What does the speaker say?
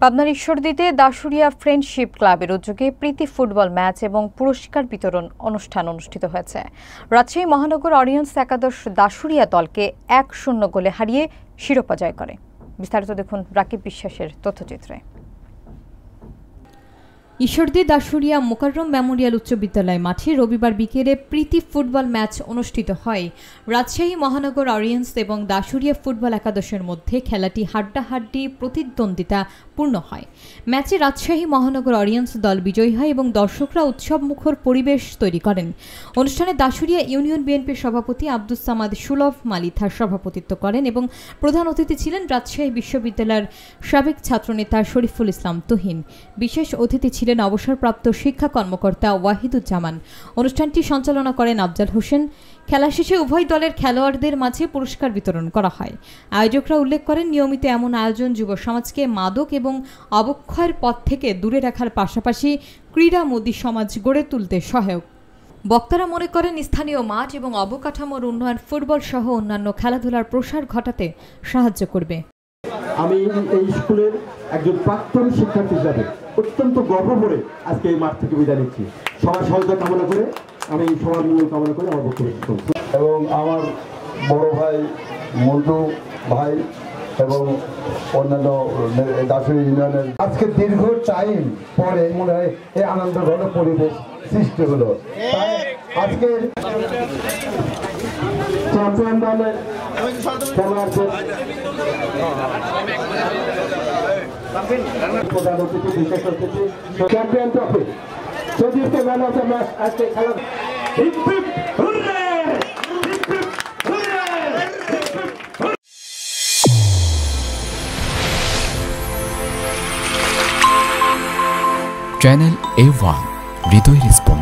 পাবনার ঈশ্বরদীতে দাশুরিয়া ফ্রেন্ডশিপ ক্লাবের উদ্যোগে প্রীতি ফুটবল ম্যাচ এবং পুরস্কার বিতরণ অনুষ্ঠান অনুষ্ঠিত হয়েছে। রাজশাহী মহানগর অরিয়ন্স একাদশ দাশুরিয়া দলকে 1-0 গোলে হারিয়ে শিরোপা জয় করে। বিস্তারিত দেখুন রাকিব বিশ্বাসের তথ্যচিত্রে। ঈশ্বরদী দাশুরিয়া মোকাররম মেমোরিয়াল উচ্চ বিদ্যালয় মাঠে রবিবার বিকেলে প্রীতি ফুটবল ম্যাচ অনুষ্ঠিত হয়। রাজশাহী মহানগর অরিয়ন্স এবং দাশুরিয়া ফুটবল একাদশের মধ্যে খেলাটি হাড্ডাহাড্ডি প্রতিদ্বন্দ্বিতা পূর্ণ হয়। ম্যাচে রাজশাহী মহানগর অরিয়ন্স দল বিজয়ী হয় এবং দর্শকরা উৎসবমুখর পরিবেশ তৈরি করেন। অনুষ্ঠানে দাশুরিয়া ইউনিয়ন বিএনপির সভাপতি আব্দুস সামাদ সুলভ মালিথার সভাপতিত্ব করেন এবং প্রধান অতিথি ছিলেন রাজশাহী বিশ্ববিদ্যালয়ের সাবেক ছাত্রনেতা শরীফুল ইসলাম তুহিন। বিশেষ অতিথি ছিলেন অবসরপ্রাপ্ত শিক্ষা কর্মকর্তা ওয়াহিদুজ্জামান। অনুষ্ঠানটি সঞ্চালনা করেন আফজাল হোসেন। খেলা শেষে উভয় দলের খেলোয়াড়দের মাঝে পুরস্কার বিতরণ করা হয়। আয়োজকরা উল্লেখ করেন, নিয়মিত এমন আয়োজন যুব সমাজকে মাদক এবং অবক্ষয়ের পথ থেকে দূরে রাখার পাশাপাশি ক্রীড়ামোদী সমাজ গড়ে তুলতে সহায়ক। বক্তারা মনে করেন, স্থানীয় মাঠ এবং অবকাঠামোর উন্নয়ন ফুটবল সহ অন্যান্য খেলাধুলার প্রসার ঘটাতে সাহায্য করবে। আমি এই স্কুলের একজন প্রাক্তন শিক্ষার্থী হিসাবে অত্যন্ত গর্ব করে আজকে এই মাঠ থেকে বিদায় নিচ্ছি। সবার সহায়তা কামনা করে আমি সবার মঙ্গল কামনা করে আমার বক্তব্য শেষ করছি। এবং আমার বড় ভাই মন্টু ভাই এবং অন্যান্য দাশুরিয়া ইউনিয়নের আজকে দীর্ঘ টাইম পরে মনে হয় এই আনন্দ ঘন পরিবেশ সৃষ্টি হলো। আজকে চ্যাম্পিয়ন দলের খেলোয়াড়দের প্রধান অতিথি বিশেষ অতিথি চ্যাম্পিয়ন ট্রফি সজীবকে ম্যান অফ দ্য ম্যাচ আজকে খেলা চ্যানেল A1 হৃদয় রেসপন্স।